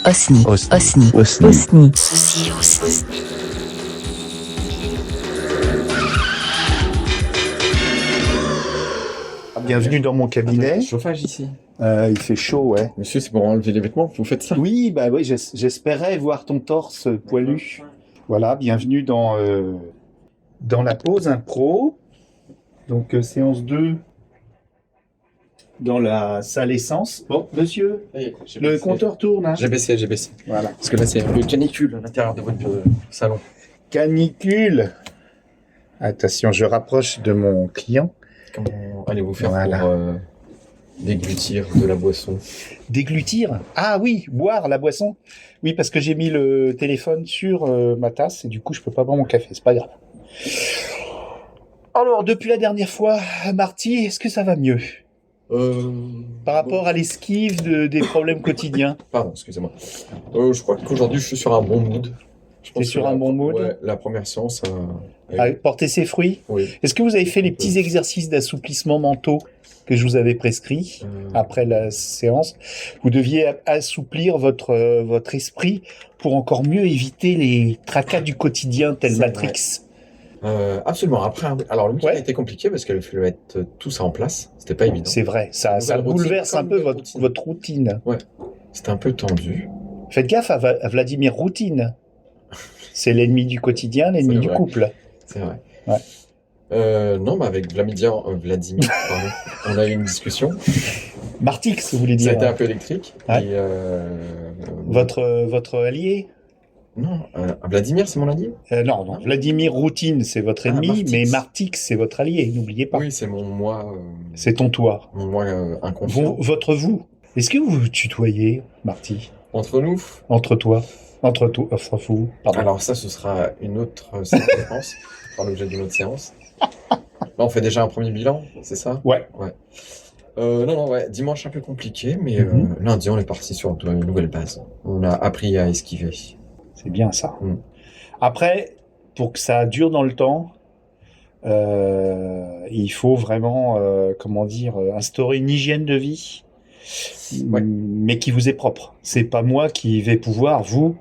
Osni. Osni. Osni. Osni. Osni. Bienvenue dans mon cabinet. Chauffage ici. Il fait chaud, ouais. Monsieur, c'est pour enlever les vêtements, vous faites ça? Oui, bah oui, j'espérais voir ton torse poilu. Voilà, bienvenue dans la pause impro. Donc séance 2 dans la salle essence. Bon, monsieur, le compteur tourne. Hein. J'ai baissé. Voilà. Parce que là, c'est un peu canicule à l'intérieur de votre salon. Canicule. Attention, je rapproche de mon client. Comment allez-vous faire Voilà. pour déglutir de la boisson? Déglutir? Ah oui, boire la boisson. Oui, parce que j'ai mis le téléphone sur ma tasse et du coup, je peux pas boire mon café. C'est pas grave. Alors, depuis la dernière fois, Marty, est-ce que ça va mieux par rapport à l'esquive des problèmes quotidiens? Pardon, excusez-moi. Je crois qu'aujourd'hui, je suis sur un bon mood. T'es sur un bon mood? Ouais, la première séance A porté ses fruits? Oui. Est-ce que vous avez fait les petits exercices d'assouplissement mentaux que je vous avais prescrits après la séance? Vous deviez assouplir votre esprit pour encore mieux éviter les tracas du quotidien tel C'est Matrix. Absolument. Après, alors le week-end Ouais. a été compliqué parce qu'il fallait mettre tout ça en place. C'était pas évident. C'est vrai, ça Nouvelle routine, bouleverse un comme peu nouvelle votre routine. C'était un peu tendu. Faites gaffe à Vladimir Routine. C'est l'ennemi du quotidien, l'ennemi C'est du vrai. couple. C'est vrai. Ouais. Non, mais avec Vladimir, pardon, on a eu une discussion. Martix, vous voulez Ça a dire été un peu électrique. Ouais. Et, votre allié? Non, Vladimir, c'est mon allié? Non, Vladimir Routine, c'est votre ennemi, Martix. mais Martix, c'est votre allié, n'oubliez pas. Oui, c'est mon moi. C'est ton toi. Mon moi inconscient. Votre vous. Est-ce que vous vous tutoyez, Marty? Entre nous. Entre vous, pardon. Alors ça, ce sera une autre séquence, par l'objet d'une autre séance. Là, on fait déjà un premier bilan, c'est ça? Ouais. Non, dimanche un peu compliqué, mais Mhm. lundi, on est parti sur de nouvelles bases. On a appris à esquiver. C'est bien ça. Mm. Après, pour que ça dure dans le temps, il faut vraiment, instaurer une hygiène de vie, Ouais. mais qui vous est propre. C'est pas moi qui vais pouvoir vous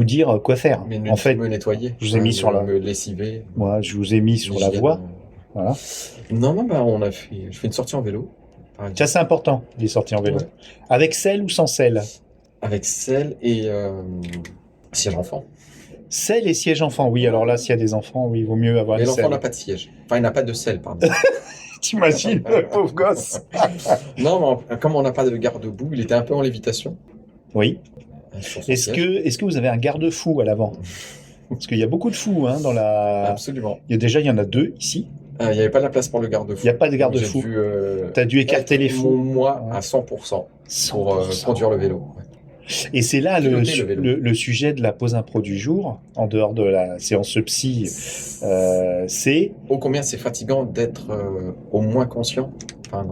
dire quoi faire. Mais En fait, me nettoyer, je vous ai mis sur me lessiver. moi, je vous ai mis sur la l'hygiène, voie. Voilà. Non, je fais une sortie en vélo. par exemple. Ça, c'est important, les sorties en vélo. Ouais. Avec selle ou sans selle? Avec selle et siège enfant. Selle et siège enfant, oui. Alors là, s'il y a des enfants, oui, il vaut mieux avoir Mais une l'enfant selle. n'a pas de siège. Enfin, il n'a pas de selle, pardon. T'imagines, le pauvre gosse? Non, mais comme on n'a pas de garde-boue, il était un peu en lévitation. Oui. Sur son Est-ce siège. que vous avez un garde-fou à l'avant? Parce qu'il y a beaucoup de fous dans la... Absolument. Il y en a 2 ici. Il n'y avait pas de la place pour le garde-fou. Il n'y a pas de garde-fou. J'ai dû, T'as dû écarter les fous. Moi, Ouais. à 100% pour 100%. conduire le vélo. Ouais. Et c'est là Piloter le vélo. le sujet de la pause impro du jour, en dehors de la séance psy, c'est Oh, combien c'est fatigant d'être au moins conscient. Enfin,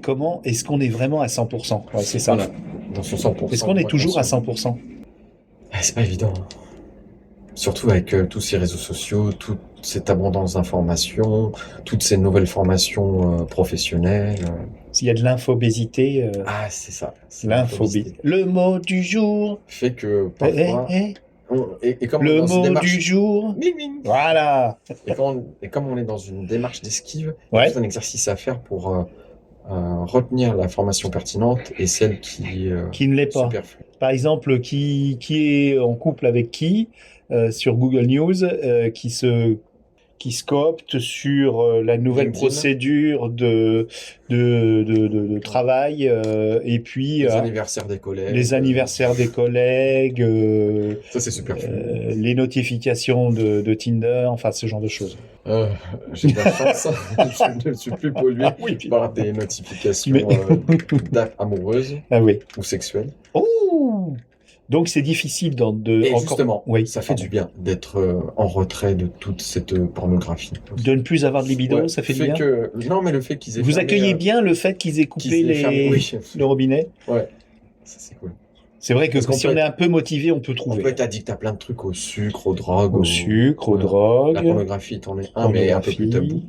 comment est-ce qu'on est vraiment à 100%? Ouais, c'est ça. voilà, dans son 100%. Est-ce qu'on est moins toujours à conscient. 100%? C'est pas évident. Surtout avec tous ces réseaux sociaux, toute cette abondance d'informations, toutes ces nouvelles formations professionnelles. S'il y a de l'infobésité, C'est ça. C'est l'infobésité. Le mot du jour. fait que Eh, parfois, eh, et comme on le est dans une mot démarche, du jour. Bing, bing. Voilà. Et comme on est dans une démarche d'esquive, Ouais. c'est un exercice à faire pour retenir l'information pertinente et celle qui Qui ne l'est pas. superflue. Par exemple, qui est en couple avec qui sur Google News, qui se coopte sur la nouvelle LinkedIn. procédure de travail, et puis Les anniversaires des collègues. les anniversaires des collègues, Ça, c'est superflu. les notifications de Tinder, enfin ce genre de choses. J'ai de la chance, je ne suis plus pollué par des notifications d'actes amoureuses Ah oui. ou sexuelles. Oh, donc c'est difficile Et encore. justement, Oui, ça fait pardon. du bien d'être en retrait de toute cette pornographie. De ne plus avoir de libido, Ouais, ça fait du bien. Non, mais le fait qu'ils aient Vous fermé, accueillez bien le fait qu'ils aient coupé qu'ils aient fermé, oui. le robinet? Ouais, ça c'est cool. C'est vrai que Parce qu'on si peut on est être- un peu motivé, on peut On trouver. peut être addict à plein de trucs, au sucre, aux drogues, Au sucre, aux La drogues, pornographie, t'en es un, mais un peu plus tabou.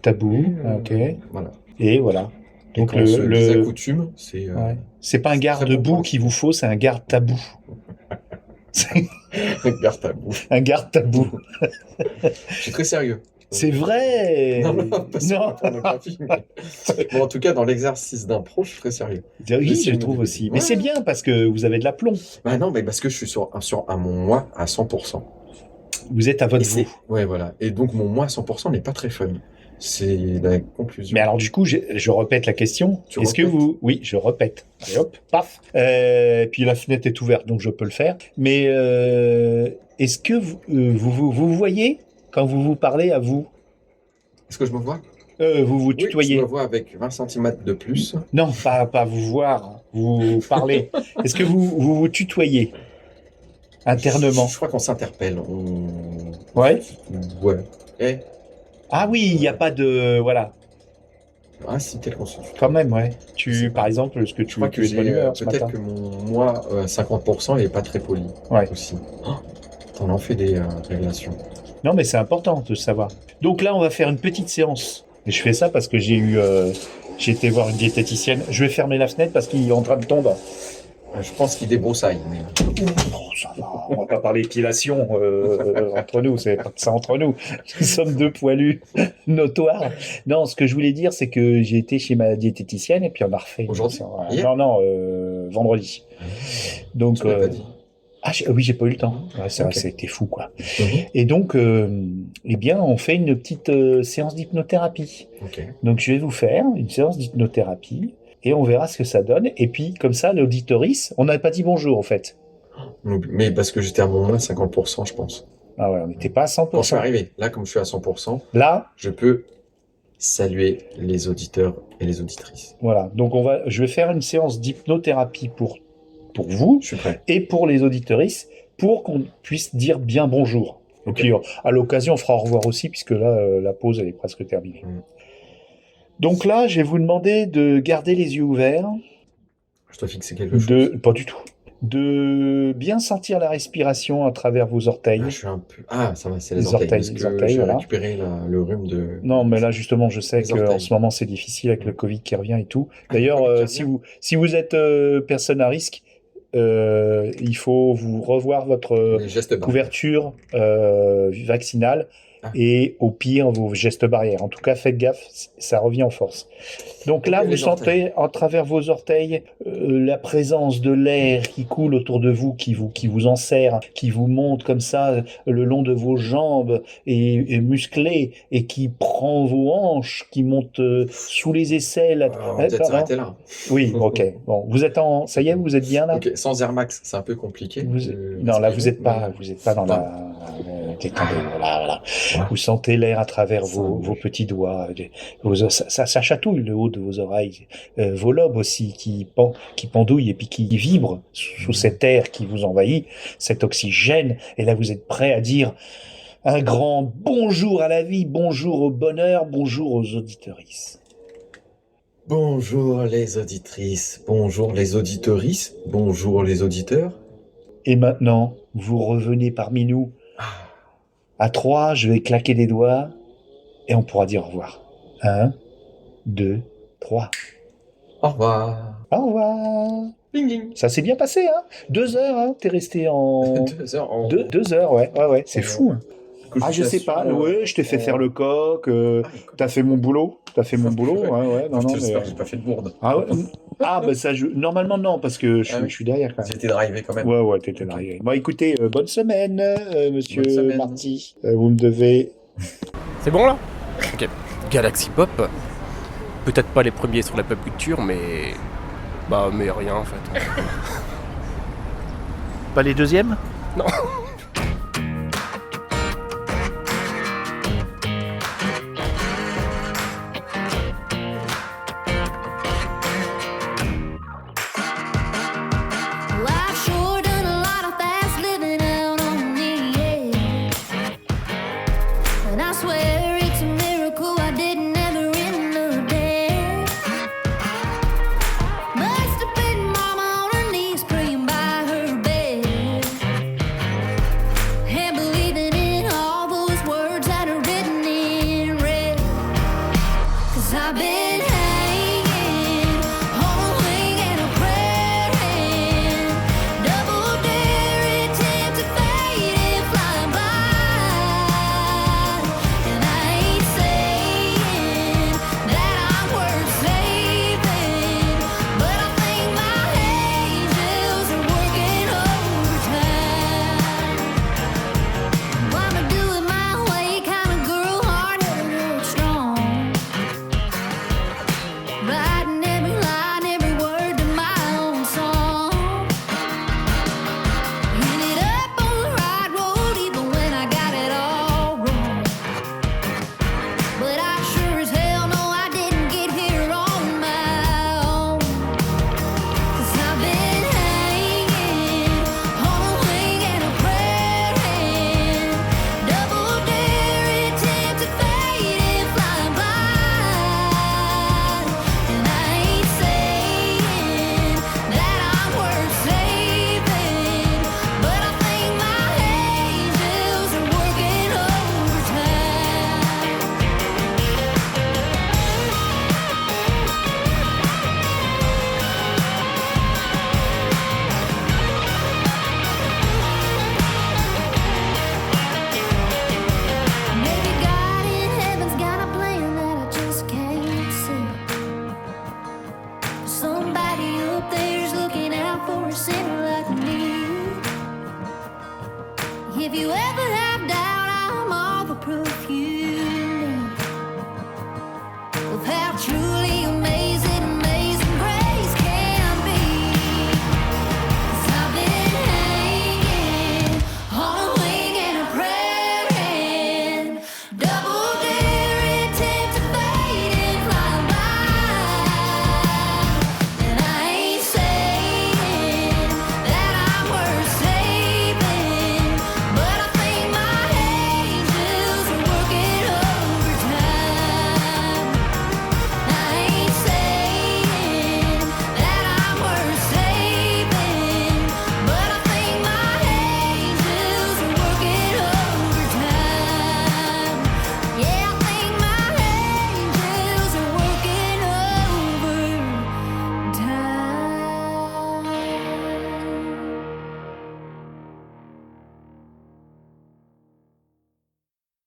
tabou, ok. Voilà. Et voilà. Et Donc quand on se désaccoutume, c'est ouais. C'est pas un c'est très bon pour garde-boue le qu'il vous faut, c'est un garde-tabou. C'est garde à bout. un garde-tabou. Je suis très sérieux. C'est vrai. Non, pas sur la pornographie, mais... Bon, en tout cas, dans l'exercice d'impro, je suis très sérieux. Oui, J'essaie je de me trouve débrouiller. aussi. Mais Ouais. c'est bien parce que vous avez de l'aplomb. Bah non, mais parce que je suis sur un mon moi à 100%. Vous êtes à votre Et c'est... vous. Ouais, voilà. Et donc, mon moi à 100% n'est pas très fun. C'est la conclusion. Mais alors du coup, je répète la question. Tu Est-ce que répètes vous... Oui, je répète. Et hop, paf. Puis la fenêtre est ouverte, donc je peux le faire. Mais est-ce que vous voyez quand vous parlez à vous Est-ce que je me vois? vous Oui, tutoyez? je me vois avec 20 cm de plus. Non, pas vous voir, vous parler. Est-ce que vous tutoyez internement? Je crois qu'on s'interpelle. Ouais. Ouais. Eh. Ah oui, il n'y a pas de... Voilà. Ah, si, tel qu'on se tutoie. Quand même, ouais. Je sais pas. Par exemple, ce que Je tu crois que es de bonne j'ai humeur ce peut-être matin. que mon moi 50% il est pas très poli Ouais. aussi. Oh, t'en en fais des révélations. Non, mais c'est important de savoir. Donc là, on va faire une petite séance. Et je fais ça parce que j'ai été voir une diététicienne. Je vais fermer la fenêtre parce qu'il est en train de tomber. Je pense qu'il débroussaille. Mais... Oh, ça va. On va pas parler épilation entre nous. C'est pas ça entre nous. Nous sommes deux poilus notoires. Non, ce que je voulais dire, c'est que j'ai été chez ma diététicienne et puis on a refait. Aujourd'hui? Ouais. Hier? Non, vendredi. Donc, Tu m'as pas dit. oui, j'ai pas eu le temps. Ouais, c'est vrai Ok. que c'était fou, quoi. Mhm. Et donc, eh bien, on fait une petite séance d'hypnothérapie. Ok. Donc, je vais vous faire une séance d'hypnothérapie et on verra ce que ça donne. Et puis, comme ça, l'auditorice, on n'avait pas dit bonjour, en fait. Mais parce que j'étais à mon moins 50%, je pense. Ah ouais, on n'était pas à 100%. Quand je suis arrivé, là, comme je suis à 100%, Là, je peux saluer les auditeurs et les auditrices. voilà. Donc, je vais faire une séance d'hypnothérapie pour vous Je suis prêt. et pour les auditorices pour qu'on puisse dire bien bonjour. Et puis, à l'occasion, on fera au revoir aussi, puisque là, la pause, elle est presque terminée. Mm. Donc là, je vais vous demander de garder les yeux ouverts, Je dois fixer quelque chose. pas du tout, de bien sentir la respiration à travers vos orteils. Ah, je suis un peu... Ah, ça va, c'est les Les orteils. orteils, Parce les que orteils, j'ai voilà. récupéré le rhume de... Non, mais là, justement, je sais Les qu'en orteils. ce moment, c'est difficile avec le Covid qui revient et tout. Ah, le D'ailleurs, Covid qui revient. si vous êtes personne à risque, il faut vous revoir votre Les gestes barrières. couverture vaccinale Ah. et au pire vos gestes barrières. En tout cas, faites gaffe, ça revient en force. Donc là, Ok, vous les sentez orteils. à travers vos orteils la présence de l'air qui coule autour de vous, qui vous enserre, qui vous monte comme ça le long de vos jambes et musclé et qui prend vos hanches, qui monte sous les aisselles. On va peut-être s'arrêter là. Oui, ok. Bon, vous êtes ça y est, vous êtes bien là. Ok, sans Air Max, c'est un peu compliqué. Non, là, vous n'êtes êtes pas dans la. Détendez, voilà. Vous sentez l'air à travers vos petits doigts. Ça chatouille le haut de vos oreilles. Vos lobes aussi qui pendouillent et puis qui vibrent sous cet air qui vous envahit, cet oxygène. Et là, vous êtes prêt à dire un grand bonjour à la vie, bonjour au bonheur, bonjour aux auditorices. Bonjour les auditrices, bonjour les auditorices, bonjour les auditeurs. Et maintenant, vous revenez parmi nous. À 3, je vais claquer des doigts et on pourra dire au revoir. 1, 2, 3. Au revoir. Au revoir. Ding ding. Ça s'est bien passé, hein. 2 heures, hein. T'es resté en... 2 heures en... 2 heures, ouais. C'est fou, hein. Ah, je sais pas. Ouais, je t'ai fait faire le coq. T'as fait mon boulot. Ouais. Non, mais... J'ai pas fait de bourde. Ah ouais. Ah, bah ça, normalement, non, parce que je suis derrière, quand même. J'étais drivé quand même. Ouais, t'étais drivé. Bon, écoutez, bonne semaine, monsieur Bonne semaine. Marty. Vous me devez... C'est bon là? Ok. Galaxy Pop. Peut-être pas les premiers sur la pop culture, mais. Mais rien en fait. Pas les deuxièmes? Non.